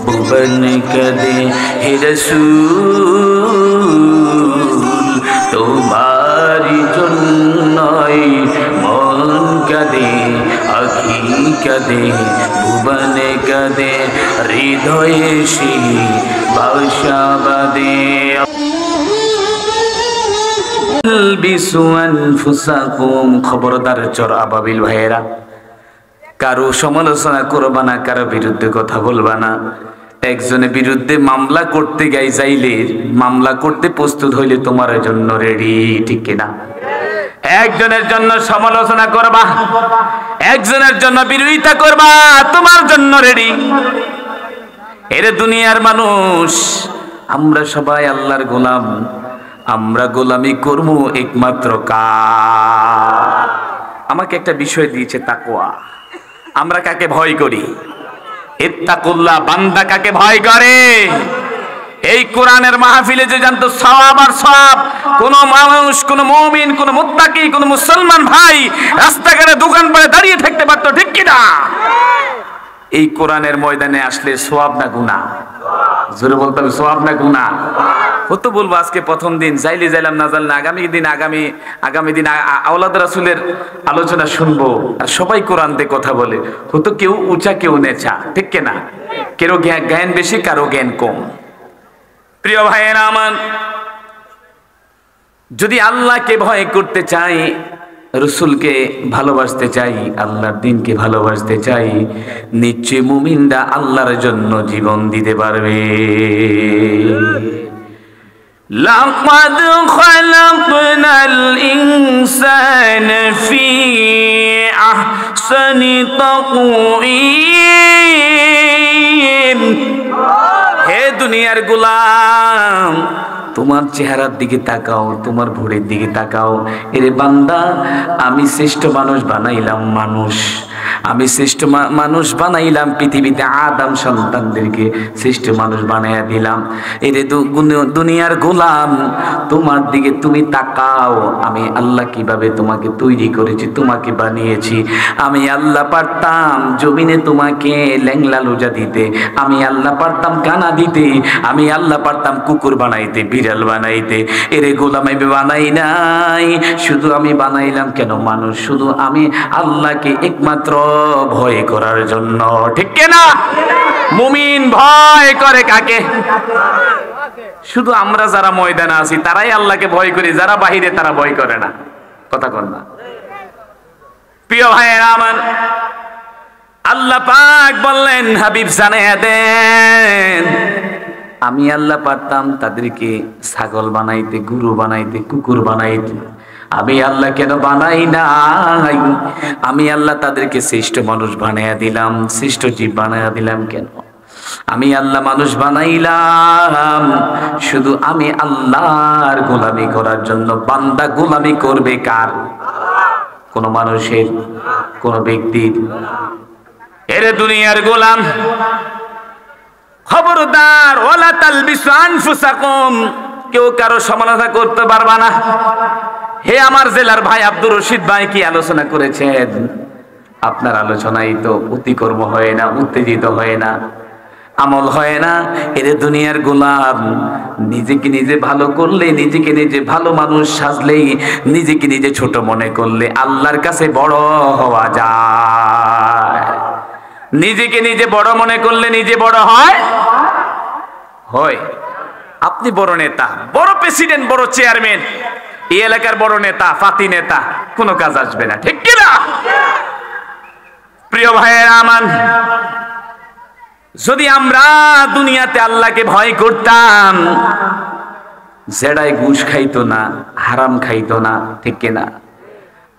ভুবন কাঁদে হে রাসূল তোমারি জন্যই মন কাঁদে আখি কাঁদে ভুবন কাঁদে হৃদয়ে সেই ভাষা বাদে খবরদার চোর আবাবিল ভাইয়েরা, কারো সমালোচনা করবা না, কারো বিরুদ্ধে কথা বলবা না। একজনের বিরুদ্ধে মামলা করতে চাইলে মামলা করতে প্রস্তুত হইলে তোমার জন্য রেডি, ঠিক কিনা? একজনের জন্য সমালোচনা করবা, একজনের জন্য বিরোধিতা করবা, তোমার জন্য রেডি। এর দুনিয়ার মানুষ, আমরা সবাই আল্লাহর গোলাম, আমরা গোলামি করবো একমাত্র কার? আমাকে একটা বিষয় দিয়েছে তাকওয়া। আমরা কাকে ভয় করি? ইত্তাকুল্লাহ, বান্দা কাকে ভয় করে? এই কোরআনের মাহফিলে যে জানতো সওয়াব আর সওয়াব, কোন মানুষ, কোন মুমিন, কোন মুত্তাকি, কোন মুসলমান ভাই রাস্তাঘাটে দোকান পাড়ে দাঁড়িয়ে থাকতে পারতো, ঠিক কিনা? এই কোরআনের ময়দানে আসলে সওয়াব না গুনাহ? জোরে বলতে হবে, সওয়াব না গুনাহ? হতো বলবো আজকে প্রথম দিন, যাইলে যাইলাম, না জানলে আগামী দিন আওলাদ রাসূলের আলোচনা শুনবো, আর সবাই কোরআন দিয়ে কথা বলে। হতো কেউ উঁচা কেউ নেচা, ঠিক কিনা? কেউ জ্ঞান বেশি, কারো জ্ঞান কম। প্রিয় ভাইয়েরা আমার, যদি আল্লাহকে ভয় করতে চাই, রসুলকে ভালোবাসতে চাই, আল্লাহর দিনকে ভালোবাসতে চাই, নিশ্চয় মুমিনরা আল্লাহর জন্য জীবন দিতে পারবে। লাকাদ খালাকনাল ইনসানা ফি আহসানি তাকওয়িম। হে দুনিয়ার গোলাম, তোমার চেহারার দিকে তাকাও, তোমার ভোরের দিকে তাকাও। এরে বান্দা, আমি শ্রেষ্ঠ মানুষ বানাইলাম, আমি শ্রেষ্ঠ মানুষ বানাইলাম পৃথিবীতে, আদম সন্তানদেরকে শ্রেষ্ঠ মানুষ বানাইয়া দিলাম। এরে দুনিয়ার গোলাম, তোমার দিকে তুমি তাকাও। আমি আল্লাহ কিভাবে তোমাকে তৈরি করেছি, তোমাকে বানিয়েছি। আমি আল্লাহ পারতাম জমিনে তোমাকে ল্যাংলা লোজা দিতে, আমি আল্লাহ পারতাম কানা দিতে, আমি আল্লাহ পারতাম কুকুর বানাইতে, বিড়াল বানাইতে। এরে গোলাম আমি বানাই নাই, শুধু আমি বানাইলাম কেন মানুষ, শুধু আমি আল্লাহকে একমাত্র ভয় করার জন্য, ঠিক কিনা? মুমিন ভয় করে কাকে? শুধু আমরা যারা ময়দানে আছি তারাই আল্লাহকে ভয় করি, যারা বাহিরে তারা ভয় করে না। কথা কন না? প্রিয় ভাইয়েরা আমার, আল্লাহ পাক বললেন, হাবিব জানিয়ে দেন, আমি আল্লাহ পারতাম তাদেরকে ছাগল বানাইতে, গরু বানাইতে, কুকুর বানাইতে, আমি আল্লাহ কেন বানাই নাই? আমি আল্লাহ তাদেরকে শ্রেষ্ঠ মানুষ বানাইয়া দিলাম, শ্রেষ্ঠ জীব বানাইয়া দিলাম কেন? আমি আল্লাহ মানুষ বানাইলাম শুধু আমি আল্লাহর গোলামি করার জন্য। বান্দা গোলামি করবে কার? কোন মানুষের, কোন ব্যক্তির? এরে দুনিয়ার গোলাম, খবরদার, ওয়ালা তালবিসু আনফুসাকুম, কেউ কারো সমালোচনা করতে পারবা না। হে আমার জেলার ভাই আব্দুর রশিদ ভাই, কি আলোচনা করেছেন? আপনার আলোচনায় তো অতিকর্ম হয় না, উত্তেজিত হয় না, আমল হয় না। এরে দুনিয়ার গোলাম, নিজেকে নিজে ভালো করলে, নিজেকে নিজে ভালো মানুষ সাজলেই, নিজেকে নিজে ছোট মনে করলে আল্লাহর কাছে বড় হওয়া যায়। নিজেকে নিজে বড় মনে করলে নিজে বড় হয়। আপনি বড় নেতা, বড় প্রেসিডেন্ট, বড় চেয়ারম্যান, এই এলাকার বড় নেতা, ফাতি নেতা, কোনো কাজ আসবে না, ঠিক কিনা? প্রিয় ভাইয়েরা আমার, যদি আমরা দুনিয়াতে আল্লাহকে ভয় করতাম, জেডায় ঘুষ খাইতো না, হারাম খাইতো না, ঠিক কিনা?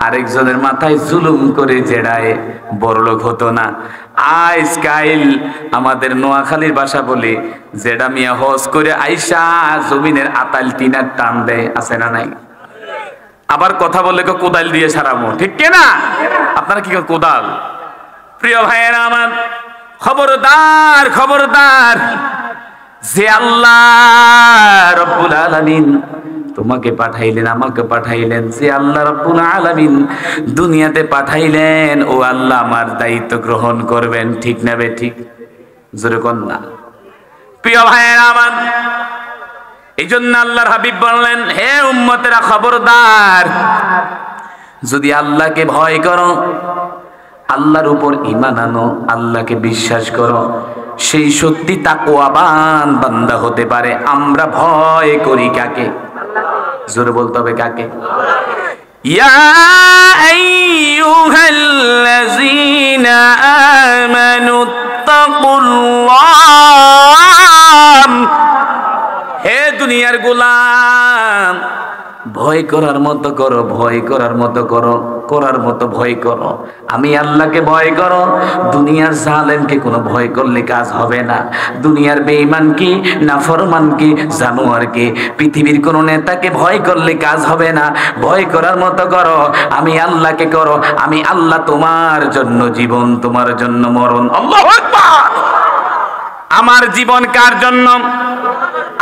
আরেকজনের মাথায় জুলুম করে জেডায় বড়লোক হতো না। আজকাল আমাদের নোয়াখালীর ভাষা বলে, জেডা মিয়া হজ করে আইসা জমিনের আতাল টিনার টান দেয়, আছে না নাই? আবার কথা বললে কোদাল দিয়ে সারামো, ঠিক কিনা? আপনারা কি কোদাল? প্রিয় ভাইয়েরা আমার, খবরদার, খবরদার, যে আল্লাহ রব্বুল আলামিন তোমাকে পাঠাইলেন, আমাকে পাঠাইলেন, যে আল্লাহ রাব্বুল আলামিন দুনিয়াতে পাঠাইলেন, ও আল্লাহ আমার দায়িত্ব গ্রহণ করবেন, ঠিক না বে ঠিক? জোরে কোন না। প্রিয় ভাইয়েরা আমার, এই জন্য আল্লাহর হাবিব বললেন, হে উম্মতেরা খবরদার, যদি আল্লাহকে ভয় করো, আল্লাহর উপর ঈমান আনো, আল্লাহকে বিশ্বাস করো, সেই সত্যি তাকওয়াবান বান্দা হতে পারে। আমরা ভয় করি কাকে? জোরে বলতে হবে কাকে? ইয়া আইয়ুহাল্লাযীনা আমানুত্তাকুল্লাহ, হে দুনিয়ার গোলাম, ভয় করার মতো করো, ভয় করার মতো করো, করার মতো ভয় করো। আমি আল্লাহকে ভয় করো। দুনিয়ার জালেমকে কোনো ভয় করলে কাজ হবে না। দুনিয়ার বেঈমান কি, নাফরমান কি, জানোয়ার কি, পৃথিবীর কোনো নেতাকে ভয় করলে কাজ হবে না। ভয় করার মতো করো, আমি আল্লাহকে করো। আমি আল্লাহ তোমার জন্য জীবন, তোমার জন্য মরণ। আল্লাহু আকবার। আমার জীবন কার জন্য?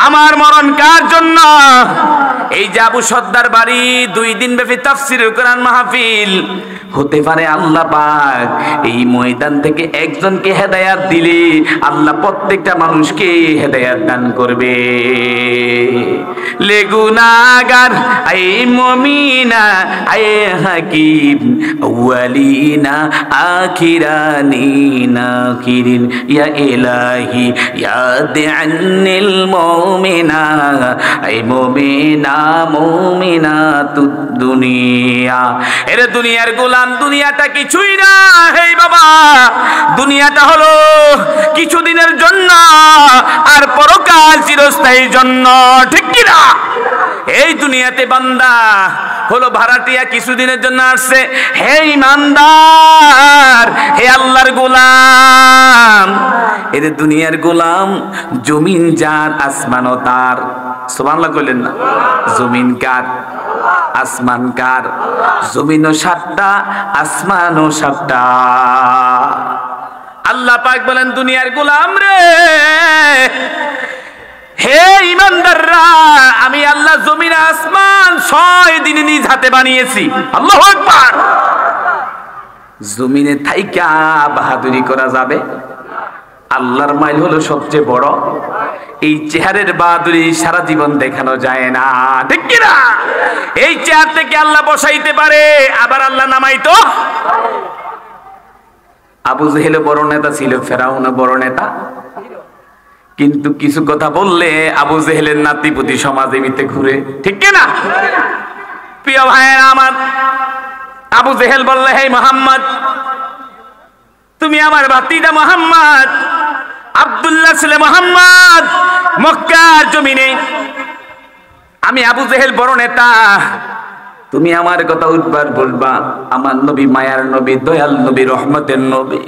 আমার মরণ কার জন্য? এই যে আবু সদ্দার বাড়ি 2 দিন ব্যাপী তাফসীরুল কোরআন মাহফিল, হতে পারে আল্লাহ পাক এই ময়দান থেকে একজনকে হেদায়েত দিলে আল্লাহ প্রত্যেকটা মানুষকে হেদায়েত দান করবে। লেগুনাগার I মুমিনা I Hakim ওয়ালিনা আখিরানিনা Kirin yeah Ilahi yeah দিআনিল মুমিনা I মুমিনা মুমিনাতুদ দুনিয়া। এরে দুনিয়ার গোলাম, দুনিয়াটা কিছুই না। হে বাবা, দুনিয়াটা হলো কিছুদিনের জন্য, আর পরকাল চিরস্থায়ীর জন্য, ঠিক কি না? এই দুনিয়াতে বান্দা হলো ভাড়াটিয়া, কিছুদিনের জন্য আসছে। হে ইমানদার, হে আল্লাহর গোলাম, এরে দুনিয়ার গোলাম, জমিন যার, আসমানও তার। সুবহানাল্লাহ কইলেন না? জমিন কার? আসমান কার? জমিনও 7টা, আসমানও 7টা। আল্লাহ পাক বলেন, দুনিয়ার গোলাম রে, হে ইমানদাররা, আমি আল্লাহ জমিন আসমান 6 দিনে নিজ হাতে বানিয়েছি। আল্লাহু আকবার। জমিনে থাইকা বাহাদুরি করা যাবে? আল্লাহর মাইল হলো সবচেয়ে বড়। এই চেহারের বাহাদুরি সারা জীবন দেখানো যায় না, ঠিক কি না? এই চেহার থেকে আল্লাহ বসাইতে পারে, আবার আল্লাহ নামাইতো। আবু জেহেল বড় নেতা ছিল, ফেরাউন বড় নেতা, কিন্তু কিছু কথা বললে আবু জেহেলের নাতিপুতি সমাজে মিতে ঘুরে, ঠিক কি না? প্রিয় ভাইয়েরা আমার, আবু জেহেল বললে, হে মুহাম্মদ, তুমি আমার ভাতিজা মুহাম্মদ, আব্দুল্লাহ ছেলে মুহাম্মদ, মক্কার জমিনে আমি আবু জেহেল বড় নেতা, তুমি আমার কথা উঠবার বলবা। আমার নবী মায়ার নবী, দয়াল নবী, রহমতের নবী,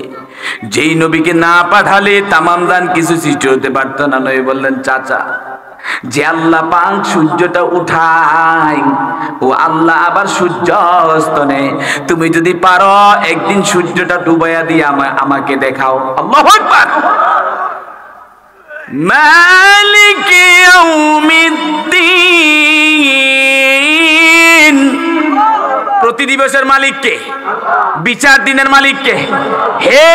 যেই নবীকে না পাঠালে তামাম দান কিছু সৃষ্টি হতে পারতো না। নবী বললেন, চাচা, যে আল্লাহ পাক সূর্যটা উঠায়, ও আল্লাহ আবার সূর্য অস্ত নেয়। তুমি যদি পারো একদিন সূর্যটা ডুবাইয়া দিয়ে আমাকে দেখাও। আল্লাহু আকবার। মালিক ইয়াউমিদ্দিন, প্রতি দিবসের মালিক কে? বিচার দিনের মালিক কে? হে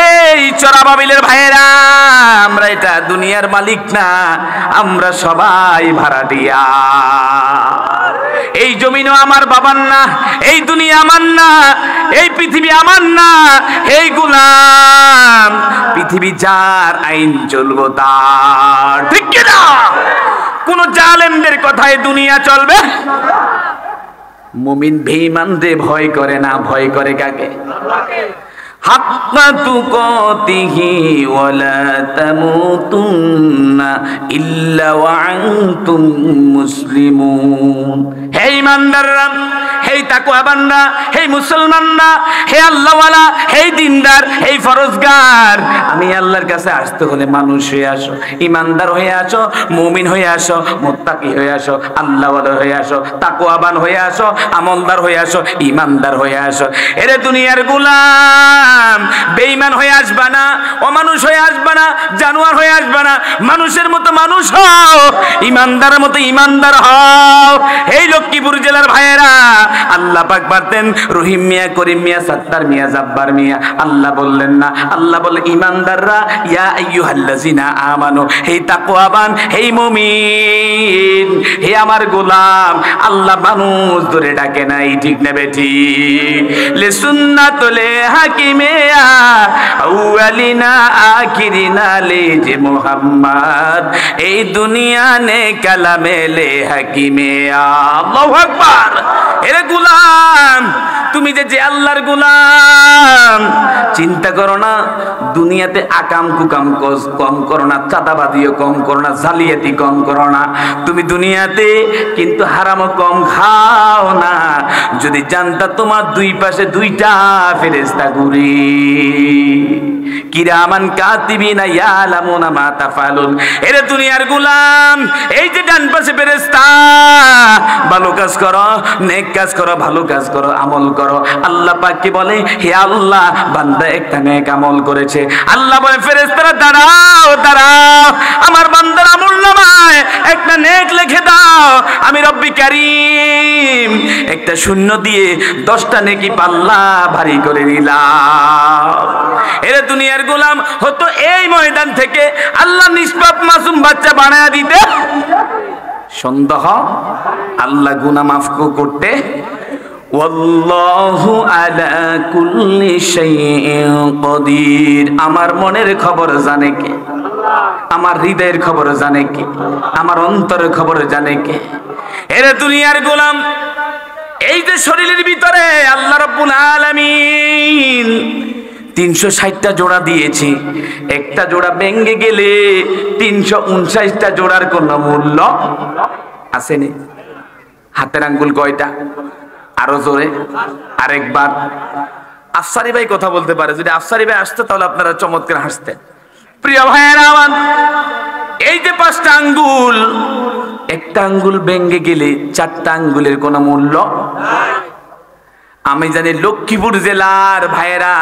চরাবাবিলের ভাইয়েরা, আমরা এটা দুনিয়ার মালিক না, আমরা সবাই ভাড়াটিয়া। এই জমিনও আমার বাবার না, এই দুনিয়া আমার না, এই পৃথিবী আমার না। এই গোলাম, পৃথিবী যার, আইন চলবো তার, ঠিক কি না? কোন জালেমদের কথায় দুনিয়া চলবে? মুমিন বেঈমানরে ভয় করে না, ভয় করে কাকে? হাক্কা তুকাতিহি ওয়ালা তামুতুন্না ইল্লা ওয়া আনতুম মুসলিমুন। হে ইমানদাররা, হে তাকওয়া বান্দা, হে মুসলমানরা, হে আল্লাহওয়ালা, হে দিনদার, হে ফরজগার, আমি আল্লাহর কাছে আসতে হলে মানুষ হয়ে আসো, ইমানদার হয়ে আসো, মুমিন হয়ে আসো, মুত্তাকি হয়ে আসো, আল্লাহওয়ালা হয়ে আসো, তাকওয়াবান হয়ে আসো, আমলদার হয়ে আসো, ইমানদার হয়ে আসো। এরে দুনিয়ার গোলাম, বেঈমান হয়ে আসবা না, অমানুষ হয়ে আসবা না, জানোয়ার হয়ে আসবা না, মানুষের মতো মানুষ হও, ইমানদারের মতো ইমানদার হও। এই লক্ষ্মীপুর জেলার ভাইয়েরা, আল্লাহ পাক পারতেন রহিম মিয়া, করিম মিয়া, সাত্তার মিয়া, জাব্বার মিয়া, আল্লাহ বললেন না। আল্লাহ বলে ইমানদাররা, ইয়া আইয়ুহাল্লাযিনা আমানু, হে তাকওয়াবান, হে মুমিন, হে আমার গোলাম। আল্লাহ মানুষ ধরে ডাকে নাই, ঠিক না বেঠিক? লে সুন্নাতুল হাকিমিয়া আউয়ালিনা আখিরিনা লে যে মুহাম্মদ, এই দুনিয়া নে কালামে লে হাকিমিয়া। আল্লাহু আকবার। এরে গোলাম, তুমি যে আল্লাহর গোলাম, চিন্তা করো না দুনিয়াতে আকাম কুকাম কম করো না, চাঁদাবাদিও কম করো না, জালিয়াতি কম করো না। তুমি দুনিয়াতে কিন্তু হারামও কম খাও না। যদি জানতা তোমার দুই পাশে দুইটা ফেরেশতা ঘুরে, কিরামান কাতিবিনা ইয়ালামুনা মা তাফালুন। এরে দুনিয়ার গোলাম, এই যে ডান পাশে ফেরেশতা, ভালো কাজ করো, নেক কাজ করো, ভালো কাজ করো, আমল করো। আল্লাহ পাক কি বলে, হে আল্লাহ, বান্দা একটা নেক আমল করেছে। আল্লাহ বলে ফেরেশতারা দাঁড়াও দাঁড়াও, আমার বান্দার আমলনামায় একটা নেক লিখে দাও। আমি রব্বি কারীম একটা শূন্য দিয়ে 10টা নেকি পাল্লা ভারী করে দিলাম। এরে দুনিয়ার গোলাম, হতো এই ময়দান থেকে আল্লাহ নিষ্পাপ মাসুম বাচ্চা বানায়া দিতে সন্দেহ, আল্লাহ গুনাহ মাফ করতে। ওয়াল্লাহু আলা কুল্লি শাইইন কাদির। আমার মনের খবর জানে কে? আমার হৃদয়ের খবর জানে কে? আমার অন্তরের খবর জানে কে? এরে দুনিয়ার গোলাম, এই যে শরীরের ভিতরে আল্লাহ রাব্বুল আলামিন 360টা জোড়া দিয়েছি, একটা জোড়া ভেঙে গেলে 359টা জোড়ার কোন মূল্য আসেনি। হাতের আঙ্গুল কয়টা? আরো জোরে আরেকবার। আফসারি ভাই কথা বলতে পারে, যদি আফসারি ভাই আসতো তাহলে আপনারা চমৎকার হাসতেন। প্রিয় ভাইয়েরা আমার, এই যে 5টা আঙ্গুল, একটা আঙ্গুল ভেঙে গেলে 4টা আঙ্গুলের কোনো মূল্য আমি জানি লক্ষ্মীপুর জেলার ভাইয়েরা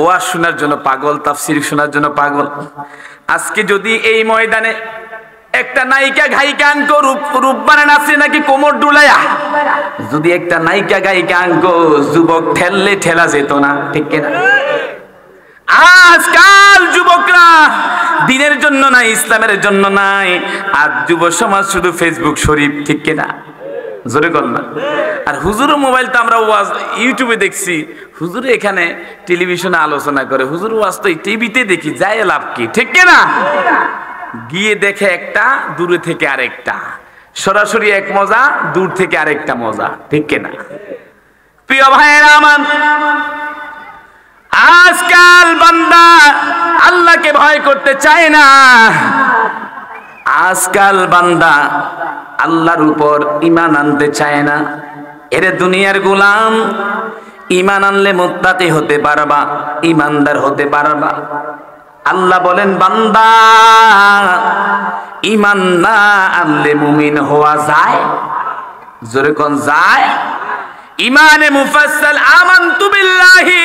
ওয়াজ শোনার জন্য পাগল, তাফসীর শোনার জন্য পাগল। আজকে যদি এই ময়দানে একটা নায়িকা গায়িকা আঙ্ক রূপ বানান আছে নাকি কোমর ডুলায়া, যদি একটা নায়িকা গায়িকা আঙ্ক যুবক ঠেললে ঠেলা যেত না, ঠিক কিনা? আজকাল যুবকরা দিনের জন্য নাই, ইসলামের জন্য নাই। আর যুব সমাজ শুধু ফেসবুক শরীফ, ঠিক কিনা? জোরে কর না। আর হুজুর মোবাইল তো আমরা ওয়াজ ইউটিউবে দেখছি, হুজুর এখানে টেলিভিশনে আলোচনা করে, হুজুর ওয়াজ তো টিভিতে দেখি, যায় লাভ কি, ঠিক কিনা? গিয়ে দেখে একটা, দূরে থেকে আরেকটা, সরাসরি এক মজা, দূর থেকে আরেকটা মজা, ঠিক কিনা? প্রিয় ভাইয়েরা আমার, আজকাল বান্দা আল্লাহকে ভয় করতে চায় না। আজকাল বান্দা আল্লাহর উপর ঈমান আনতে চায় না। এরে দুনিয়ার গোলাম, ঈমান আনলে মুত্তাকি হতে পারবা, ঈমানদার হতে পারবা। আল্লাহ বলেন, বান্দা ঈমান না আনলে মুমিন হওয়া যায়? জোরে কোন যায়? ঈমানে মুফাসসাল, আমানতু বিল্লাহি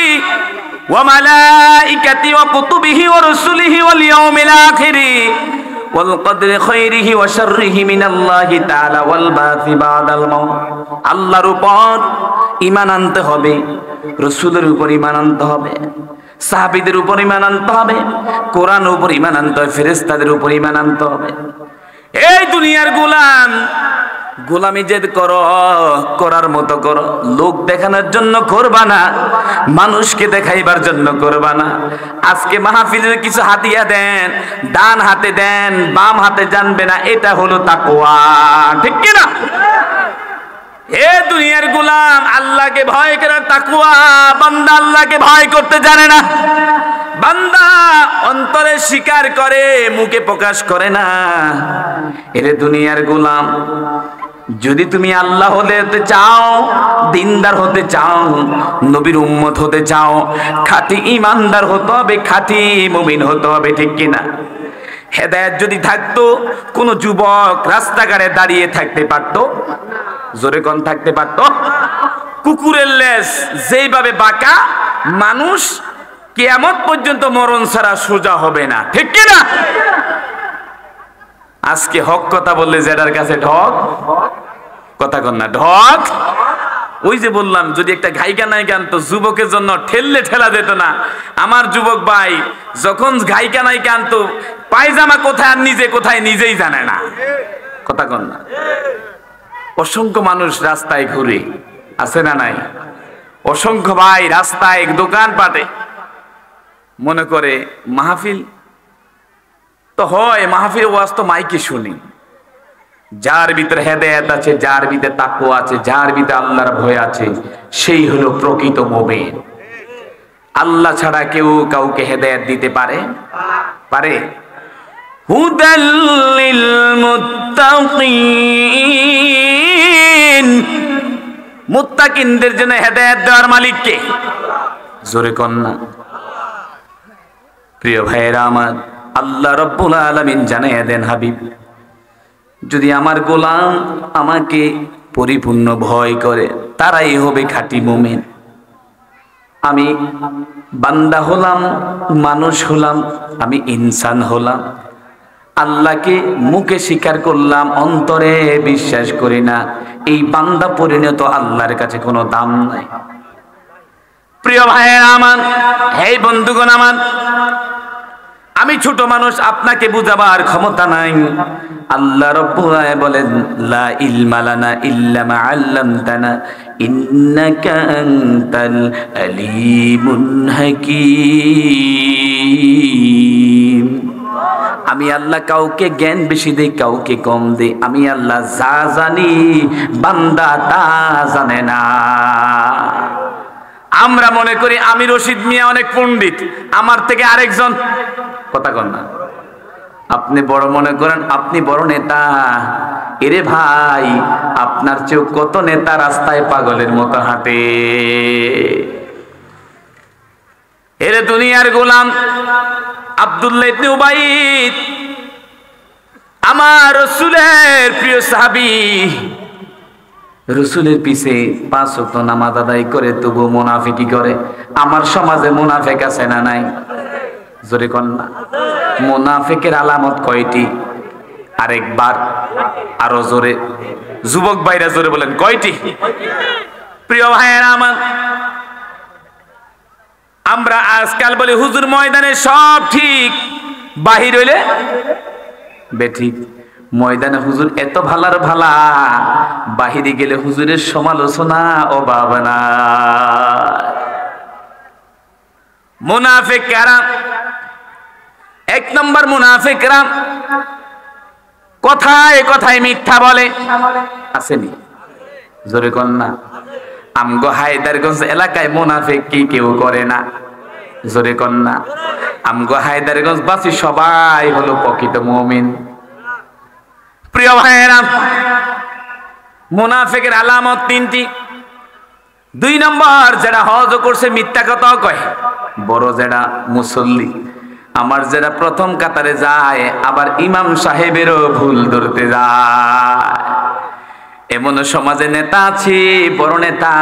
ওয়া মালাইকাতি ওয়া কুতুবিহি ওয়া রুসুলিহি ওয়াল ইয়াউমিল আখিরি ওয়াল কদরি খাইরিহি ওয়া শাররিহি মিনাল্লাহি তাআলা ওয়াল বাসি বাদাল মাউত। আল্লাহর উপর ঈমান আনতে হবে, রাসূলের উপর ঈমান আনতে হবে, সাহাবীদের উপর ঈমান আনতে হবে, কোরআনের উপর ঈমান আনতে হবে, ফেরেশতাদের উপর ঈমান আনতে হবে। এই দুনিয়ার গোলাম, গোলামি যে করো, করার মতো করো, লোক দেখানোর জন্য করবা না, মানুষকে দেখাইবার জন্য করবা না। আজকে মাহফিলের কিছু হাদিয়া দেন, ডান হাতে দেন, বাম হাতে জানবে না, এটা হলো তাকওয়া, ঠিক কি না? এ দুনিয়ার গোলাম, আল্লাহকে ভয় করে তাকওয়া। বান্দা আল্লাহকে ভয় করতে জানে না। বান্দা অন্তরে স্বীকার করে, মুখে প্রকাশ করে না। এরে দুনিয়ার গোলাম, যদি তুমি আল্লাহ হতে চাও, দিনদার হতে চাও, নবীর উম্মত হতে চাও, খাঁটি ইমানদার হতে হবে, খাঁটি মুমিন হতে হবে, ঠিক কিনা? হেদায়েত যদি থাকতো, কোন যুবক রাস্তাঘাটে দাঁড়িয়ে থাকতে পারতো? জোরে কোন থাকতে পারতো? কুকুরের লেজ যেইভাবে বাঁকা, মানুষ কিয়ামত পর্যন্ত মরণ ছাড়া সোজা হবে না, ঠিক কিনা? আজকে হক কথা বললে যেটার কাছে ঢক, কথা কন না, ঢক, ওই যে বললাম যদি একটা গায়িকা নায়িকা আনতো যুবকের জন্য ঠেললে ঠেলা যেত না। আমার যুবক ভাই যখন গায়িকা নায়িকা আনতো পায়জামা কোথায় আর নিজে কোথায় নিজেই জানে না। কথা কন না? অসংখ্য মানুষ রাস্তায় ঘুরে, আছে না নাই? অসংখ্য ভাই রাস্তায় দোকান পাটে মনে করে মাহফিল তো হয়, মাহফিল ওয়াজ তো মাইকে শুনি। যার ভিতরে হেদায়েত আছে, যার ভিতরে তাকওয়া আছে, যার ভিতরে আল্লাহর ভয় আছে, সেই হলো প্রকৃত মুমিন। আল্লাহ ছাড়া কেউ কাউকে হেদায়েত দিতে পারে? হুদাল লিল মুত্তাকিন, মুত্তাকিনদের জন্য হেদায়েত দেওয়ার মালিক কে? জোরে কোন না। প্রিয় ভাইয়েরা আমার, আল্লাহ রাব্বুল আলামিন জানাইয়া দেন, হাবিব যদি আমার গোলাম আমাকে পরিপূর্ণ ভয় করে তারাই হবে খাঁটি মুমিন। আমি বান্দা হলাম, মানুষ হলাম, আমি ইনসান হলাম, আল্লাহকে মুখে স্বীকার করলাম, অন্তরে বিশ্বাস করি না, এই বান্দা পরিণত আল্লাহর কাছে কোনো দাম নাই। প্রিয় ভাইয়েরা আমার, হে বন্ধুগণ আমার, আমি ছোট মানুষ, আপনাকে বুঝাবার ক্ষমতা নাই। আল্লাহ রাব্বুল আলামিন বলেন, লা ইলমা লানা ইল্লা মা আল্লামতানা ইন্নাকা আনতাল আলিমুল হাকীম। আমি আল্লাহ কাউকে জ্ঞান বেশি দেই, কাউকে কম দেই। আমি আল্লাহ যা জানি বান্দা তা জানে না। আমরা মনে করি আমি রশিদ মিয়া অনেক পণ্ডিত, আমার থেকে আরেকজন, কথা কন না, আপনি বড় মনে করেন আপনি বড় নেতা। এরে ভাই, আপনার চেয়েও কত নেতা রাস্তায় পাগলের মতো হাঁটে। এরে দুনিয়ার গোলাম আব্দুল্লাহ ইবনে উবাইদ, আমার রাসূলের প্রিয় সাহাবী, রাসূলের পিছে 5 ওয়াক্ত নামাজ আদায় করে তবু মুনাফিকি করে। আমার সমাজে মুনাফিক আছে না নাই? জোরে কোন না। মুনাফিকের আলামত কয়টি? আরেকবার আরো জোরে, যুবক ভাইরা জোরে বলেন, কয়টি? প্রিয় ভাইয়েরা আমার, আমরা আজকাল বলি হুজুর ময়দানে সব ঠিক, বাহির হইলে বেঠিক। ময়দানে হুজুর এত ভালার ভালা, বাহিরে গেলে হুজুরের সমালোচনা ও ভাবনা। মুনাফিক কারা? 1 নম্বর মুনাফিকরা কথায় কথায় মিথ্যা বলে, আসেনি? জোরে কোন না। আমগো হায়দারগঞ্জ এলাকায় মুনাফিক কি কেউ করে না? জোরে কোন না। আমগো হায়দারগঞ্জ বাসী সবাই হলো প্রকৃত মুমিন। প্রিয় ভাইয়েরা, মুনাফিকের আলামত 3টি। 2 নম্বর, যারা হজ করছে মিথ্যা কথা কয়। বড় যারা মুসল্লি, আমার যারা প্রথম কাতারে যায়, আবার ইমাম সাহেবেরও ভুল ধরতে যায়। এমন সমাজে নেতা আছে, বড় নেতা,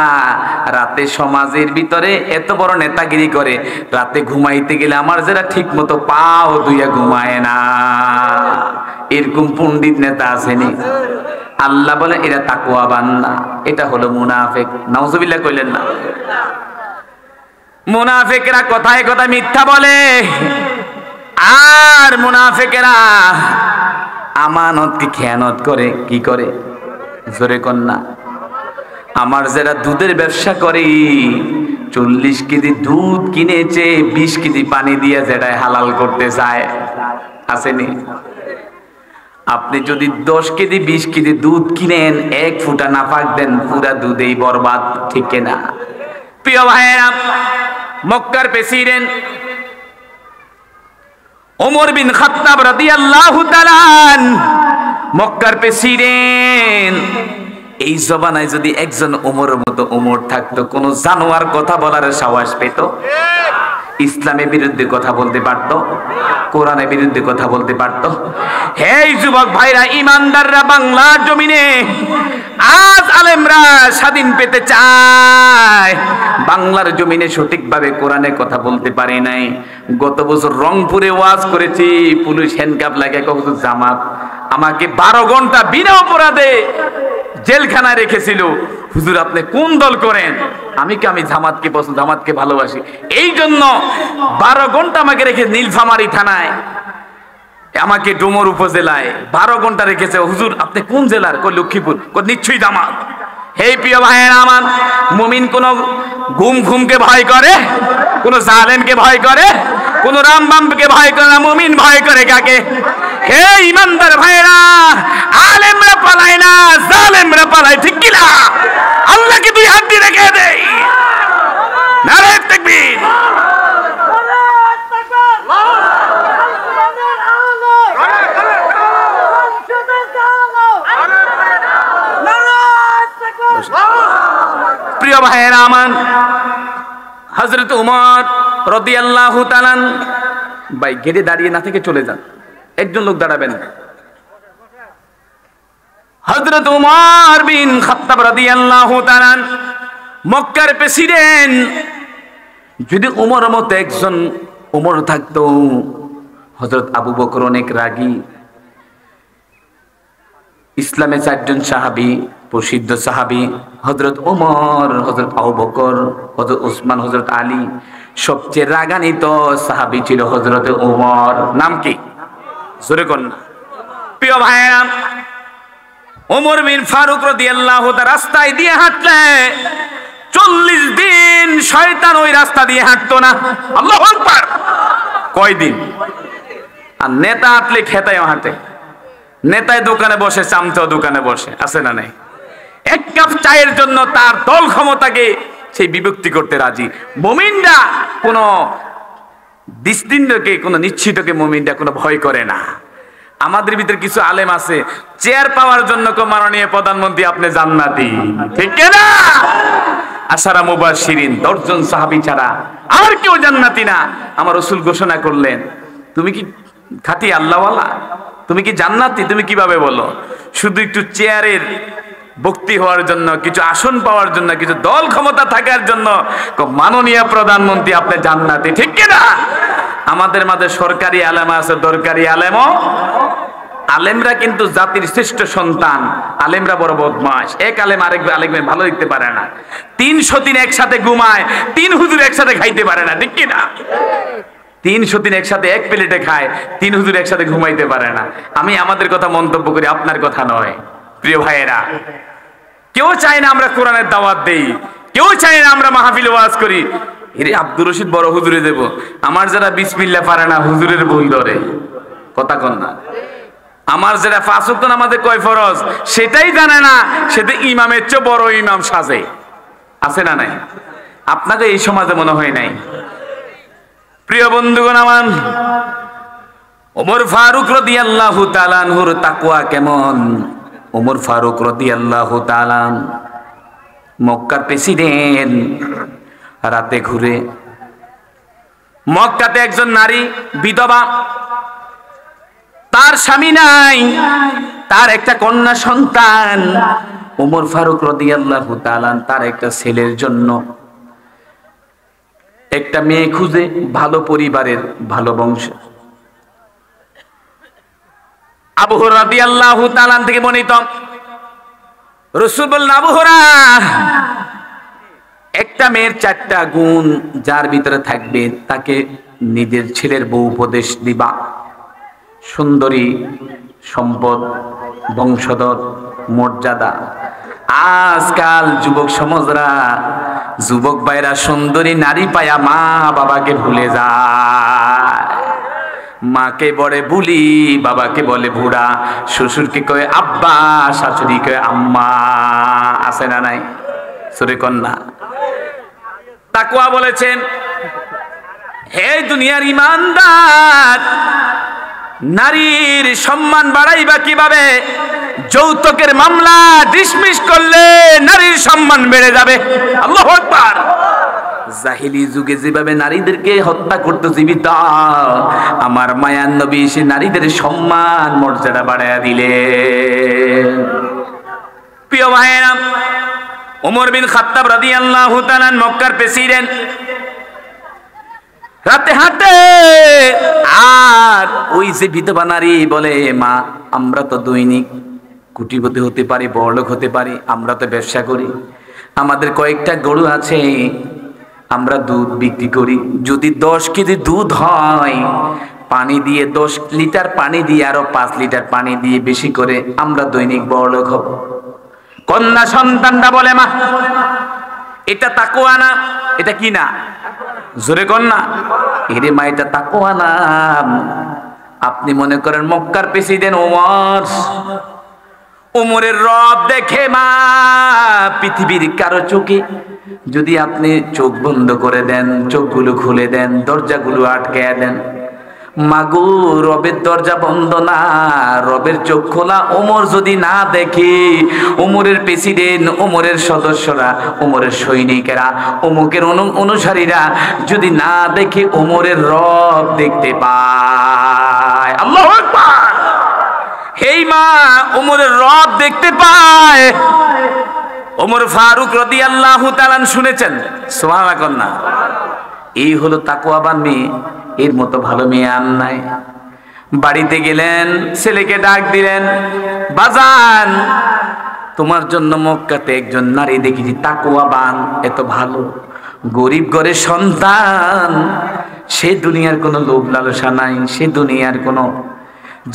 রাতে সমাজের ভিতরে এত বড় নেতাগিরি করে, রাতে ঘুমাইতে গেলে আমার যারা ঠিক মতো পাও দুইয়া ঘুমায় না। এরকম পণ্ডিত নেতা আসেনি? আল্লাহ বলে এরা তাকওয়াবান না, এটা হলো মুনাফিক। নাউজুবিল্লাহ কইলেন না? মুনাফিকরা কথায় কথায় মিথ্যা বলে, আর মুনাফিকেরা আমানতকে খেয়ানত করে। কি করে? জোরে কোন না। আমার যারা দুধের ব্যবসা করে, 40 কেজি দুধ কিনেছে 20 কেজি পানি দিয়ে যেটা হালাল করতে চায়, আসেনি? আপনি যদি 10 কেজি 20 কেজি দুধ কিনেন, 1 ফুটা নাপাক দেন, পুরা দুধেই বরবাদ, ঠিক না? প্রিয় ভাইয়েরা, মক্কার প্রেসিডেন্ট ওমর বিন খাত্তাব রাদিয়াল্লাহু তাআলা, মক্কার প্রেসিডেন্ট। এই জমানায় যদি একজন ওমরের মতো ওমর থাকতো, কোন জানোয়ার কথা বলার সাহস পেত? ইসলামের বিরুদ্ধে কথা বলতে পারতো? কোরআনের বিরুদ্ধে কথা বলতে পারতো? হে যুবক ভাইরা, ইমানদাররা বাংলার জমিনে আজ আলেমরা স্বাধীন পেতে চায়, বাংলার জমিনে সঠিকভাবে কোরআনে কথা বলতে পারে নাই। গত বছর রংপুরে ওয়াজ করেছি, পুলিশ হ্যান্ডকাপ লাগে, জামাত আমাকে 12 ঘন্টা বিনা অপরাধে জেলখানায় রেখেছিল। হুজুর আপনি কোন দল করেন? আমি জামাতকে পছন্দ, জামাতকে ভালোবাসি। এই জন্য 12 ঘন্টা আমাকে রেখে নীলফামারী থানায়, আমাকে ডোমর উপজেলায় 12 ঘন্টা রেখেছে। হুজুর আপনি কোন জেলার? কই লক্ষ্মীপুর। কই নিশ্চয়ই জামাত। হে প্রিয় ভাইয়েরা আমার, মুমিন কোন ঘুমকে ভয় করে? কোন জালেমকে ভয় করে? কোন রামবামকে ভয় করে না, মুমিন ভয় করে কাকে? হে ইমানদার ভাইয়েরা, আলেমরা পালায় না, জালেমরা পালায়, ঠিক কি না? আল্লাহকে দুই হাত দিয়ে রেখে দেই। নারে তাকবীর। প্রিয় ভাইয়েরা আমার, হযরত ওমর রাদিয়াল্লাহু তাআলা, ভাই গেটে দাঁড়িয়ে না থেকে চলে যান, একজন লোক দাঁড়াবেন। হযরত ওমর বিন খাত্তাব রাদিয়াল্লাহু তাআলা মক্কার প্রেসিডেন্ট। যদি ওমর মতো একজন ওমর থাকতো, হযরত আবু বকর অনেক রাগী। ইসলামে 4 জন সাহাবী, প্রসিদ্ধ সাহাবী হযরত ওমর, হযরত আবু বকর, হযরত উসমান, হযরত আলী। সবচেয়ে রাগান্বিত সাহাবী ছিল হযরত ওমর। নাম কি? জোরে কোন। প্রিয় ভাইরা, ওমর বিন ফারুক রাদিয়াল্লাহু তাআলা রাস্তায় দিয়ে হাঁটলে 40 দিন শয়তান ওই রাস্তা দিয়ে হাঁটতো না। আল্লাহু আকবার। কয়দিন? আর নেতা হাঁটলে খেতায় হাঁটে। নেতায় দোকানে বসে, চামচাও দোকানে বসে, আছে না নাই? 1 কাপ চায়ের জন্য তার দল ক্ষমতাকে সেই বিভক্তি করতে রাজি। মুমিনরা কোন দৃষ্টিকে, কোন নিশ্চিতকে মুমিনরা কোনো ভয় করে না। আমাদের ভিতরে কিছু আলেম আছে, চেয়ার পাওয়ার জন্য মাননীয় প্রধানমন্ত্রী আপনি জান্নাতি, ঠিক না? আশারা মুবাশশিরিন 10 জন সাহাবী ছাড়া আর কেউ জান্নাতি না। আমার রাসূল ঘোষণা করলেন, তুমি কি খাঁটি আল্লাহওয়ালা? তুমি কি জান্নাতি? তুমি কিভাবে বলো? শুধু একটু চেয়ারের ভক্তি হওয়ার জন্য, কিছু আসন পাওয়ার জন্য, কিছু দল ক্ষমতা থাকার জন্য মাননীয় প্রধানমন্ত্রী আপনি জান্নাতি, ঠিক কি না? আমাদের মাঝে সরকারি আলেম আছে, দরকারি আলেমও। আলেমরা কিন্তু জাতির শ্রেষ্ঠ সন্তান। আলেমরা বড় বদমাশ। এক আলেম আরেক আলেমের ভালো দেখতে পারে না। 300 দিন একসাথে ঘুমায়, 3 হুজুর একসাথে খাইতে পারে না, ঠিক কি না? 300 দিন একসাথে এক প্লেটে খায়, 3 হুজুর একসাথে ঘুমাইতে পারে না। আমি আমাদের কথা মন্তব্য করি, আপনার কথা নয়। প্রিয় ভাইয়েরা, কেউ চায় না আমরা কোরআনের দাওয়াত দেই, কেউ চায় না আমরা মাহফিলে ওয়াজ করি। এরে আব্দুর রশিদ বড় হুজুরে দেব, আমার যারা বিসমিল্লাহ পারে না হুজুরের ভুল ধরে, কথা কন না। আমার যারা 5 ওয়াক্ত নামাজে কয় ফরজ সেটাই জানে না, সেটা ইমামের চেয়ে বড় ইমাম সাজে, আছে না নাই? আপনাকে এই সমাজে মনে হয় নাই? প্রিয় বন্ধুগণ আমার, ওমর ফারুক রাদিয়াল্লাহু তাআলা আনহুর তাকওয়া কেমন? ওমর ফারুক রাদিয়াল্লাহু তাআলা মক্কার প্রেসিডেন্ট, রাতে ঘুরে। মক্কাতে একজন নারী বিধবা, তার স্বামী নাই, তার একটা কন্যা সন্তান। ওমর ফারুক রাদিয়াল্লাহু তাআলা তার একটা ছেলের জন্য একটা মেয়ে খুঁজে, ভালো পরিবারের, ভালো বংশ। আবু হুরায়রা রাদিয়াল্লাহু তাআলা থেকে বর্ণিত, রাসূল বলেন, আবু হুরায়রা, একটা মেয়ের 4টা গুণ যার ভিতরে থাকবে তাকে নিজের ছেলের বউ উপদেশ দিবা। সুন্দরী, সম্পদ, বংশধর, মর্যাদা। আজকাল যুবক সমাজরা, যুবক ভাইরা সুন্দরী নারী পায়া মা বাবাকে ভুলে যায়। মাকে বলে বুলি, বাবাকে বলে বুড়া, শ্বশুরকে কয় আব্বা, শাশুড়ি কয় আম্মা, আছে না নাই? সরে কন্যা। তাকওয়া বলেছেন, হে দুনিয়ার ইমানদার, নারীর সম্মান বাড়াইবা কিভাবে? যৌতুকের মামলা ডিসমিস করলে নারীর সম্মান বেড়ে যাবে। আল্লাহু আকবার। জাহিলি যুগে যেভাবে নারীদেরকে হত্যা করতে জীবিত, আমার মায়ার নবী সে নারীদের সম্মান মর্যাদা বাড়াইয়া দিলেন। প্রিয় ভাইয়েরা, ওমর বিন খাত্তাব রাদিয়াল্লাহু তাআলা মক্কার প্রেসিডেন্ট, রাতে হাঁটে, আর ওই যে বিধবা নারী বলে, মা আমরা তো দৈনিক কোটিপতি হতে পারি, বড়লোক হতে পারি, আমরা তো ব্যবসা করি, আমাদের কয়েকটা গরু আছে, আমরা দুধ বিক্রি করি। যদি 10 কেজি দুধ হয়, পানি দিয়ে 10 লিটার পানি দিয়ে আরো 5 লিটার পানি দিয়ে বেশি করে আমরা দৈনিক বড়লোক হব। কন্যা সন্তানটা বলে, মা এটা তাকওয়া না? এটা কি না? জোরে কন্যা, এরে মা এটা তাকওয়া না। আপনি মনে করেন মক্কার প্রেসিডেন্ট ওমরের রব দেখে মা পৃথিবীর কারো চোখে যদি আপনি চোখ বন্ধ করে দেন, চোখগুলো খুলে দেন, দরজাগুলো আটকে দেন, মাগো রবের দরজা বন্ধ না, রবের চোখ খোলা। ওমর যদি না দেখে, ওমরের প্রেসিডেন্ট, ওমরের সদস্যরা, ওমরের সৈনিকেরা, ওমরের অনুসারীরা যদি না দেখে, ওমরের রব দেখতে পায়। আল্লাহু আকবার। হেই মা, ওমরের রব দেখতে পায়। ওমর ফারুক রাদিয়াল্লাহু তাআলা শুনেছেন, সুবহানাল্লাহ কন্যা। এই হলো তাকওয়াবান মেয়ে, এর মতো ভালো মেয়ে আর নাই। বাড়িতে গেলেন, ছেলেকে ডাক দিলেন, বাজান তোমার জন্য মক্কাতে একজন নারী দেখেছি তাকওয়াবান, এত ভালো, গরিব ঘরের সন্তান, সে দুনিয়ার কোনো লোভ লালসা নাই, সে দুনিয়ার কোনো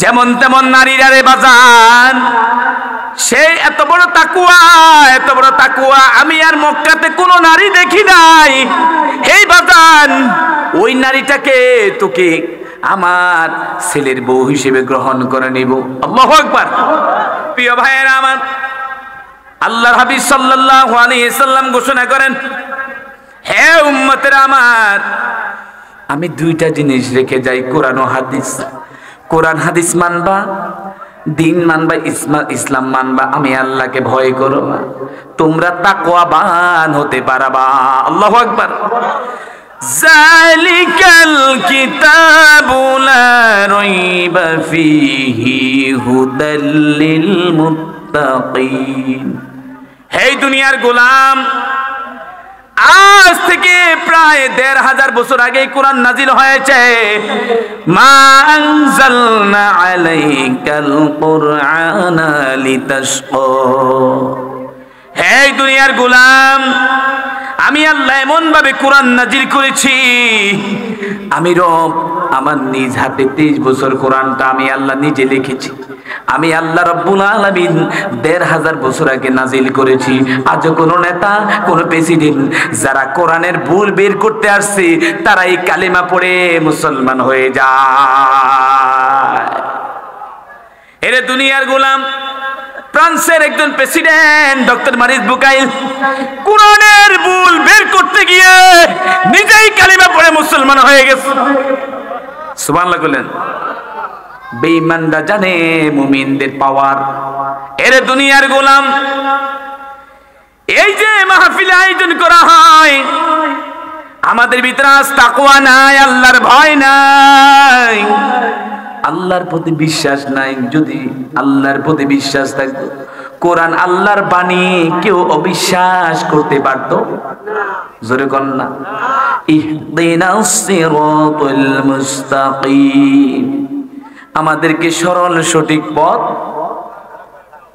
যেমন তেমন নারীরা রে বাজান, সে এত বড় তাকওয়া, এত বড় তাকওয়া আমি আর মক্কাতে কোনো নারী দেখি নাই। এই বাজান, ওই নারীটাকে তোকে আমার ছেলের বউ হিসেবে গ্রহণ করে নিব। আল্লাহু আকবার। প্রিয় ভাইয়েরা আমার, আল্লাহর হাবিব সাল্লাল্লাহু আলাইহি ওয়াসাল্লাম ঘোষণা করেন, হে উম্মতেরা আমার, আমি 2টা জিনিস রেখে যাই, কোরআন ও হাদিস। কোরআন হাদিস মানবা, দিন মানবা, ইসলাম মানবা, আমি আল্লাহকে ভয় করো, তোমরা তাকওয়াবান হতে পারবা। আল্লাহু আকবার। যালিকাল কিতাবু লা রাইবা ফীহি হুদাল লিল মুত্তাকিন। হে দুনিয়ার গোলাম, আজ থেকে প্রায় 1500 বছর আগে কোরআন নাজিল হয়েছে। মা আনজালনা আলাইকাল কুরআনা লিতাশকা। হে দুনিয়ার গোলাম, আমি আল্লাহ এমন ভাবে কোরআন নাজিল করেছি, আমি রব আমার নিজ হাতে 23 বছর কোরআনটা আমি আল্লাহ নিজে লিখেছি। আমি আল্লাহ রাব্বুল আলামিন 1500 বছর আগে নাজিল করেছি। আজ কোন নেতা, কোন প্রেসিডেন্ট যারা কোরআনের ভুল বের করতে আসছে, তারা এই কালেমা পড়ে মুসলমান হয়ে যায়। এরে দুনিয়ার গোলাম, ফ্রান্সের একজন প্রেসিডেন্ট ডক্টর মারিস বুকাইল কোরআনের ভুল বের করতে গিয়ে নিজেই কালিমা পড়ে মুসলমান হয়ে গেছে। সুবহানাল্লাহ বলেন। বেঈমানরা জানে মুমিনদের পাওয়ার। এরে দুনিয়ার গোলাম, এই যে মাহফিল আয়োজন করা হয়, আমাদের ভিতরে আজ তাকওয়া নাই, আল্লাহর ভয় নাই, আল্লাহর প্রতি বিশ্বাস নাই। যদি আল্লাহর প্রতি বিশ্বাস থাকতো, কোরআন আল্লাহর বাণী কেউ অবিশ্বাস করতে পারত? জোরে কর না। ইহদিনাস সিরাতাল মুস্তাকিম, আমাদেরকে সরল সঠিক পথ,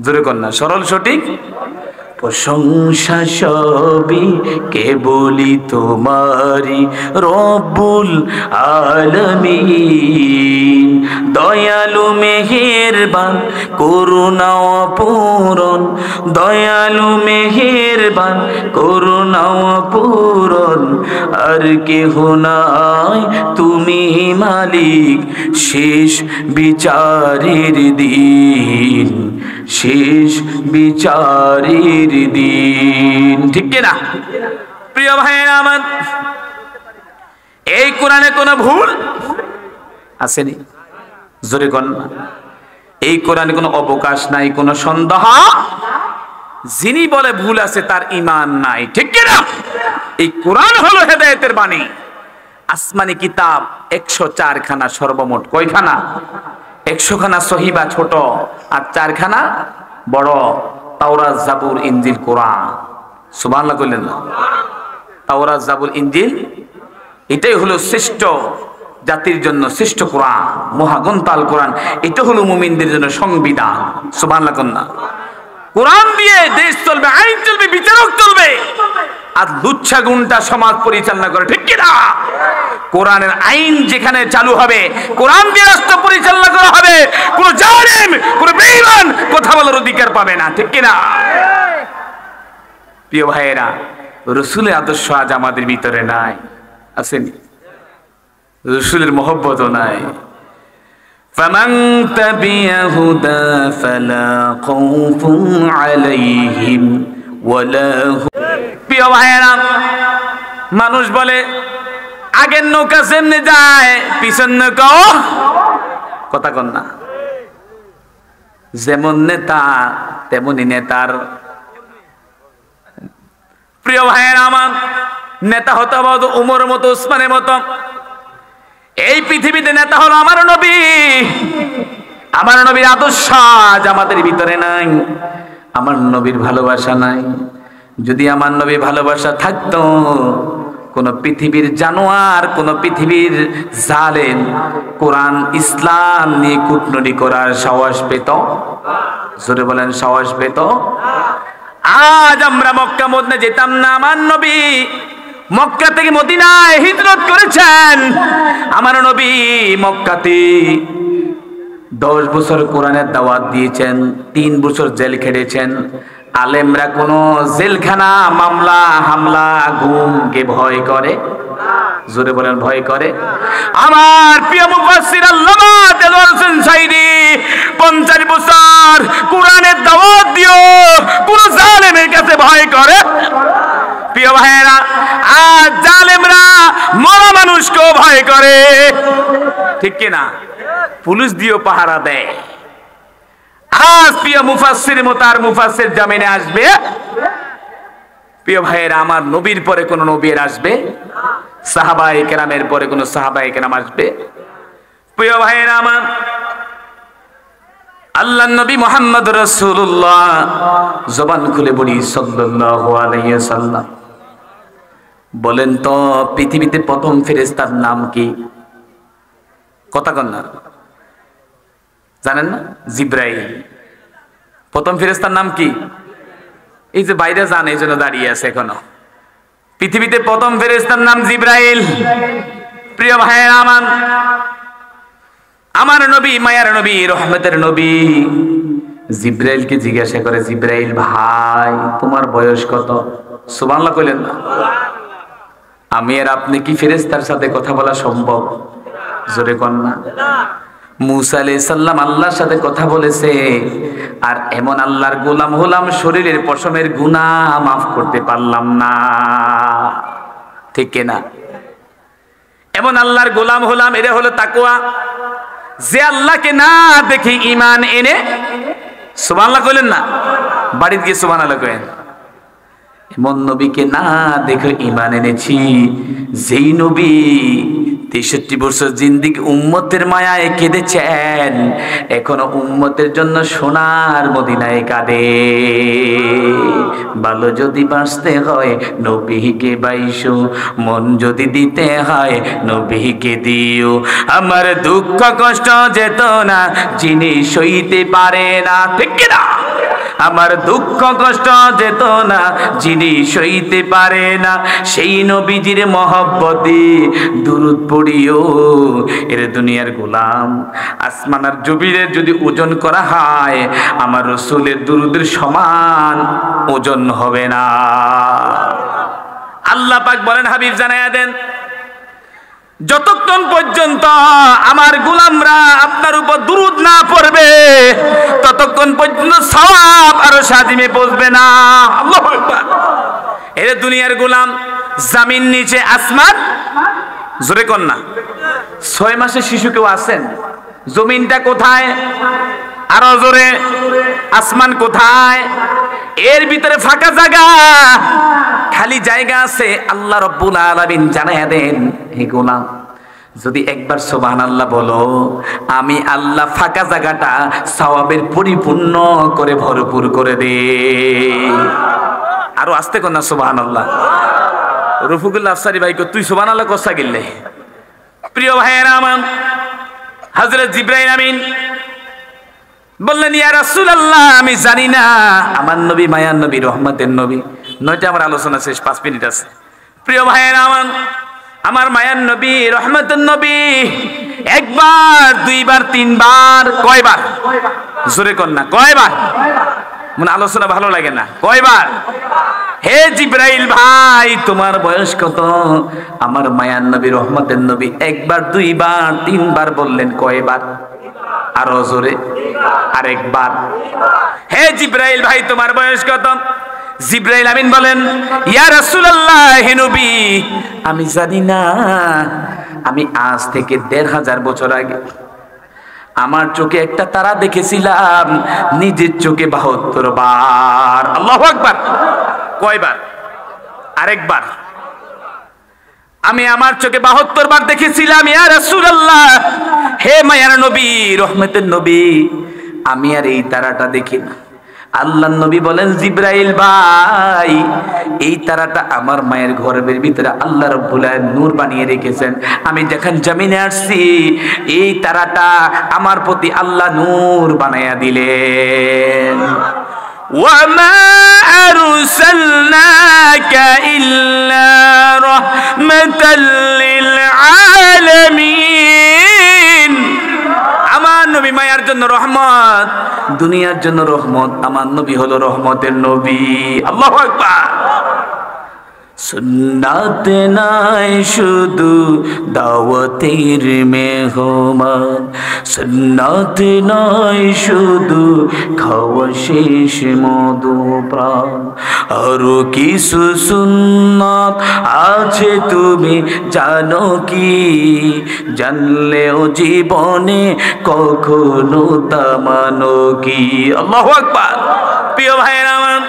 জোরে কর না, সরল সঠিক। প্রশংসা সবই কেবলই তোমারি রব্বুল আলামিন। দয়ালু মেহেরবান করুণা অপূরণ, দয়ালু মেহেরবান করুণা অপূরণ, আর কেহ নাই তুমি মালিক শেষ বিচারের দিন, শেষ বিচারের দিন। ঠিক কিনা প্রিয় ভাইয়েরা আমার? এই কোরআনে কোনো ভুল আসেনি? জোরে কোন, এই কোরআনে কোনো অবকাশ নাই, কোনো সন্দেহ। যিনি বলে ভুল আছে তার ঈমান নাই। ঠিক কিনা? এই কোরআন হলো হেদায়েতের বাণী। আসমানি কিতাব 104 খানা, সর্বমোট কয়খানা? 100 খানা সহিবা ছোট, আর 4 খানা বড়। তাওরাত, জাবুর, ইনজিল, কোরআন। সুবহানাল্লাহ বললেন না? তাওরাত, জাবুর, ইনজিল, এটাই হলো শ্রেষ্ঠ জাতির জন্য শ্রেষ্ঠ কোরআন, মহাগ্রন্থ আল কোরআন। এটা হলো মুমিনদের জন্য সংবিধান। সুবহানাল্লাহ কন্যা। কোরআন দিয়ে দেশ চলবে, আইন চলবে, বিচারক চলবে, আর লুচ্ছা গুণটা সমাজ পরিচালনা করে, ঠিক কিনা? কোরআনের আইন যেখানে চালু হবে, কোরআন দিয়ে রাষ্ট্র পরিচালনা করা হবে, কোন জালেম, কোন বেঈমান কথা বলার অধিকার পাবে না, ঠিক কিনা? প্রিয় ভাইয়েরা, রাসূলের আদর্শ আজ আমাদের ভিতরে নাই, আসেনি? রাসূলের মহব্বতও নাই। ফামান তাবিয়া হুদা ফালা খাউফুন আলাইহিম ওয়ালা হুম। প্রিয় ভাইয়েরা, মানুষ বলে আগের নৌকা সামনে যায়, পিছন নৌকাও কথা কন না। যেমন নেতা তেমনই নেতার। প্রিয় ভাইয়েরা আমার, নেতা হতে হবে উমরের মতো, উসমানের মতো। এই পৃথিবীতে নেতা হলো আমার নবী। আমার নবীর আদর্শ আজ আমাদের ভিতরে নাই, আমার নবীর ভালোবাসা নাই। যদি আমার নবীর ভালোবাসা থাকতো, কোন পৃথিবীর জানোয়ার, কোন পৃথিবীর জালেম কোরআন ইসলাম নিয়ে কূটনীতি করার সাহস পেত? জোরে বলেন, সাহস পেত? আজ আমরা মক্কা মদিনা যেতাম না। আমার নবী মক্কা থেকে মদিনায় হিজরত করেছেন। আমার নবী মক্কাতে 10 বছর কোরআনের দাওয়াত দিয়েছেন, 3 বছর জেল খেটেছেন। আলেমরা কোন জেলখানা, মামলা, হামলা, গুমকে ভয় করে? জোরে বলেন, ভয় করে? আমার প্রিয় মুফাসসির আল্লামা দেলোয়ার হোসেন সাইদি 50 বছর কোরআনের দাওয়াত দিও কোন জালেমের কাছে ভয় করে? প্রিয় ভাইয়েরা, আজ জালেমরা মরা মানুষকেও ভয় করে, ঠিক কিনা? পুলিশ দিয়েও পাহারা দেয়। আজ প্রিয় মুফাসসির মতো আর মুফাসসির জামিনে আসবে? প্রিয় ভাইয়েরা, আমার নবীর পরে কোন নবীর আসবে? সাহাবায়ে কেরামের পরে কোন সাহাবায়ে কেরাম আসবে? প্রিয় ভাইয়েরা আমার, আল্লাহর নবী মুহাম্মদ রাসূলুল্লাহ, জবান খুলে বলি সাল্লাল্লাহু আলাইহি ওয়াসাল্লাম। বলেন তো পৃথিবীতে প্রথম ফেরেশতার নাম কি? কথা কন না, জানেন না? জিব্রাইল। প্রথম ফেরেশতার নাম কি? এই যে বাইরে যান, এই জন্য দাঁড়িয়ে আছে এখনো। পৃথিবীতে প্রথম ফেরেশতার নাম জিব্রাইল। প্রিয় ভাইয়েরা আমার, আমার নবী, মায়ার নবী, রহমতের নবী জিব্রাইলকে জিজ্ঞাসা করে, জিব্রাইল ভাই তোমার বয়স কত? সুবহানাল্লাহ কইলেন না? আমি আর আপনি কি ফেরেশতার সাথে কথা বলা সম্ভব? জোরে কন না। মুসা আলাইহিস সালাম আল্লাহর সাথে কথা বলেছে, আর এমন আল্লাহর গোলাম হলাম, শরীরের পশমের গুনাহ মাফ করতে পারলাম না, ঠিক কিনা? এমন আল্লাহর গোলাম হলাম, এরা হলো তাকওয়া। যে আল্লাহকে না দেখে ঈমান এনে, সুবহানাল্লাহ কইলেন না? বাড়িতে গিয়ে সুবহানাল্লাহ কইেন। এমন নবীকে না দেখে ঈমান এনেছি, যেই নবী 63 বছর জিন্দেগি উম্মতের মায়ায় কেঁদেছেন, এখনো উম্মতের জন্য সোনার মদিনায় কাঁদে। ভালো যদি বাঁচতে হয় নবীকে বাইশো, মন যদি দিতে হয় নবীকে দিও। আমার দুঃখ কষ্ট যেত না যিনি সইতে পারে না, ঠিক কিনা? আমার দুঃখ কষ্ট যেত না যিনি সইতে পারে না, সেই নবীজির মহব্বতে দুরূদ পড়িও। এর দুনিয়ার গোলাম, আসমান আর জমিনের যদি ওজন করা হয়, আমার রাসূলের দুরূদের সমান ওজন হবে না। আল্লাহ পাক বলেন, হাবিব জানায়া দেন, যতক্ষণ পর্যন্ত আমার গোলামরা আপনার উপর দুরূদ না পড়বে, ততক্ষণ পর্যন্ত সওয়াব আরশ আজিমে পৌঁছবে না। আল্লাহু আকবার। এর দুনিয়ার গোলাম, জমিন নিচে আসমান, জোরে কোন না? 6 মাসের শিশু কেউ আছেন? জমিনটা কোথায়? আরো জোরে, আসমান কোথায়? এর ভিতরে ফাঁকা জায়গা, খালি জায়গা আছে। আল্লাহ রাব্বুল আলামিন জানায়া দেন, হে গোলাম যদি একবার সুবহানাল্লাহ বলো, আমি আল্লাহ ফাঁকা জায়গাটা সওয়াবের পরিপূর্ণ করে ভরপুর করে দে। আরো আসতে কোন না সুবহানাল্লাহ। রফিকুল আফসারি ভাই কো তুই সুবহানাল্লাহ কসা গেলে প্রিয় ভাইয়েরা আমার, হযরত জিবরাইল আমিন বললেন, ইয়া রাসূলুল্লাহ, আমি জানি না আমার নবী মায়ার নবী, রহমতের নবী। নয়টা আমার আলোচনা শেষ, 5 মিনিট আছে। প্রিয় ভাইয়েরা আমার মায়ার নবী, রহমতের নবী একবার, দুইবার, তিনবার, কয়বার? জোরে কর না, কয়বার? মানে আলোচনা ভালো লাগে না, কয়বার? হে জিবরাইল ভাই, তোমার বয়স কত? আমার মায়ার নবী, রহমতের নবী একবার, দুইবার, তিনবার বললেন, কয়বার? আরো জোরে, আরেকবার। হে জিবরাইল ভাই, তোমার বয়স কত? জিবরাইল আমিন বলেন, ইয়া রাসূলুল্লাহ, হে নবী, আমি জানি না। আমি আজ থেকে ১৫০০ বছর আগে আমার চোখে একটা তারা দেখেছিলাম, নিজের চোখে ৭২ বার। আল্লাহু আকবার। কয়বার? আরেকবার। আমি আমার চোখে ৭২ বার দেখেছিলাম। ইয়া রাসূলুল্লাহ, হে মায়ার নবী, রহমতের নবী, আমি আর এই তারাটা দেখি না। আল্লাহর নবী বলেন, জিবরাইল ভাই, এই তারাটা আমার মায়ের গর্ভের ভিতরে আল্লাহ রাব্বুল আলামিন নূর বানিয়ে রেখেছেন। আমি যখন জমিনে আসছি, এই তারাটা আমার প্রতি আল্লাহ নূর বানায়া দিলেন। وَمَا أَرْسَلْنَاكَ إِلَّا رَحْمَةً لِلْعَالَمِينَ। আমার নবী মায়ার জন্য রহমত, দুনিয়ার জন্য রহমত। আমার নবী হলো রহমতের নবী। আল্লাহু আকবার। সুন্নাত নাই শুধু দাওয়াতের মেহমান, সুন্নাত নাই শুধু খাওয়া শেষ মধুপ্রাণ, আরো কিছু সুন্নাত আছে তুমি জানো কি? জানলেও জীবনে কখনো তা মানো কি? আল্লাহু আকবার। প্রিয় ভাইরা আমার,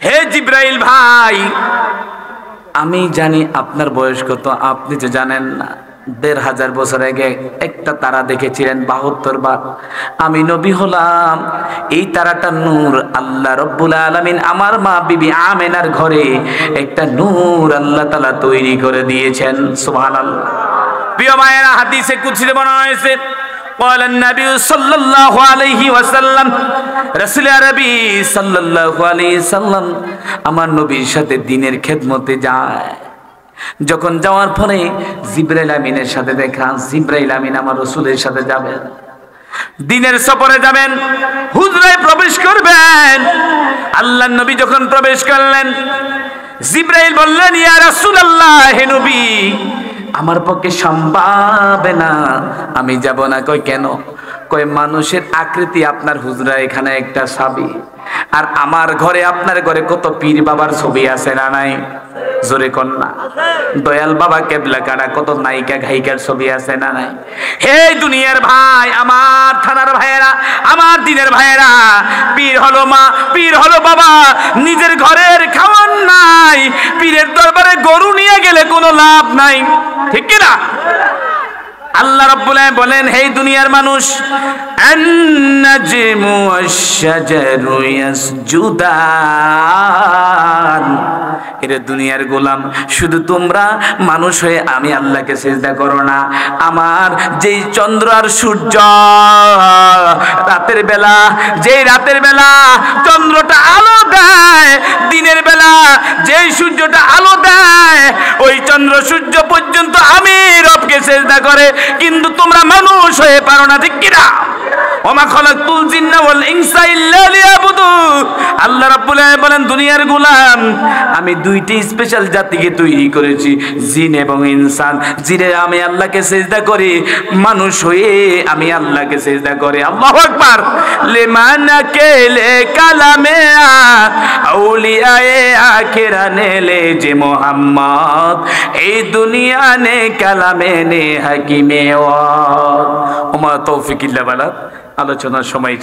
হে জিবরাইল ভাই, আমি জানি আপনার বয়স কত, আপনি যে জানেন না। ১৫০০ বছর আগে একটা তারা দেখেছিলেন ৭২ বার। আমি নবী হলাম, এই তারাটার নূর আল্লাহ রাব্বুল আলামিন আমার মা বিবি আমেনার ঘরে একটা নূর আল্লাহ তাআলা তৈরি করে দিয়েছেন। সুবহানাল্লাহ। প্রিয় ভাইয়েরা, হাদিসে কুদসিতে বর্ণনা হয়েছে, قال النبي صلى الله عليه وسلم, রাসূল আরবি সাল্লাল্লাহু আলাইহি সাল্লাম আমার নবীর সাথে দ্বীনের খেদমতে যায়। যখন যাওয়ার পরে জিবরাইল আমিনের সাথে দেখা, জিবরাইল আমিন আমার রাসূলের সাথে যাবেন, দ্বীনের সফরে যাবেন, হুজরায় প্রবেশ করবেন। আল্লাহর নবী যখন প্রবেশ করলেন, জিবরাইল বললেন, ইয়া রাসূলুল্লাহ, হে নবী, আমার পক্ষে সম্ভব না, আমি যাব না। কই কেন? কই মানুষের আকৃতি আপনার হুজরা এখানে একটা ছবি, আর আমার ঘরে, আপনার ঘরে কত পীর বাবার ছবি আছে না নাই? জোরে কোন না। দয়াল বাবা কেবলা কাটা কত নায়িকা গায়িকার ছবি আছে না নাই? হে দুনিয়ার ভাই, আমার থানার ভাইয়েরা, আমার দিনের ভাইয়েরা, পীর হলো মা, পীর হলো বাবা, নিজের ঘরের খাওয়ান নাই, পীরের দরবারে গরু নিয়ে গেলে কোনো লাভ নাই, ঠিক কি না? আল্লাহ রাব্বুল আলামিন বলেন, হে দুনিয়ার মানুষ, আন-নাজমু ওয়াশ-শাজারু ইয়াসজুদান। এরে দুনিয়ার গোলাম, শুধু তোমরা মানুষ হয়ে আমি আল্লাহকে সিজদা করো না। আমার যেই চন্দ্র আর সূর্য রাতের বেলা, যেই রাতের বেলা চন্দ্রটা আলো দেয়, দিনের বেলা যেই সূর্যটা আলো দেয়, ওই চন্দ্র সূর্য পর্যন্ত আমি রবকে সিজদা করে, কিন্তু তোমরা মানুষ হয়ে পারো না, ঠিক কি না? ওমা খালাকতুল জিন্না ওয়াল ইনসা ইল্লা লিয়াবুদুন। আল্লাহ রাব্বুল আলামিন বলেন, দুনিয়ার গোলাম, আমি দুইটি স্পেশাল জাতিকে তৈরি করেছি, জিন এবং ইনসান। জিনে আমি আল্লাহকে সিজদা করি, মানুষ হয়ে আমি আল্লাহকে সিজদা করি। আল্লাহু আকবার। লিমান কেলে কালামে আউলিয়ায়ে আখিরানে লে যে মোহাম্মদ, এই দুনিয়া নে কালামে নে হাকিমে ওয়া। ওমা তৌফিক ইল্লা বিল্লাহ। আলোচনার সময়